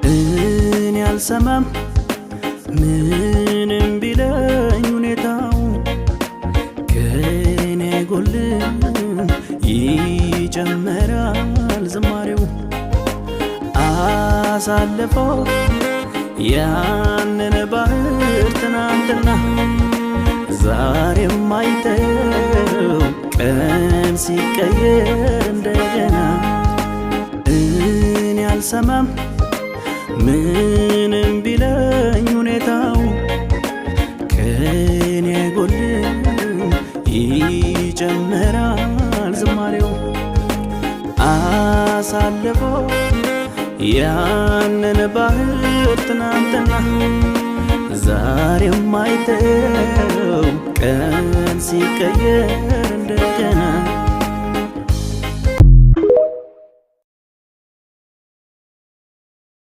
እኔ አልሰማም ምንም ቢለኝ ሁኔታው ከኔ አይጎልም ይጨመራል ዝማሬው አሳልፈው ያንን ባህር ትናንትና ዛሬም አይተው ቀን ሲቀየር እንደገና እኔ አልሰማም ምንም ቢለኝ ሁኔታው ከኔ አይጎልም ይጨመራል ዝማሬው አሳልፈው ያንን ባህር ትናንትና ዛሬም አይተው ቀን ሲቀየር እንደገና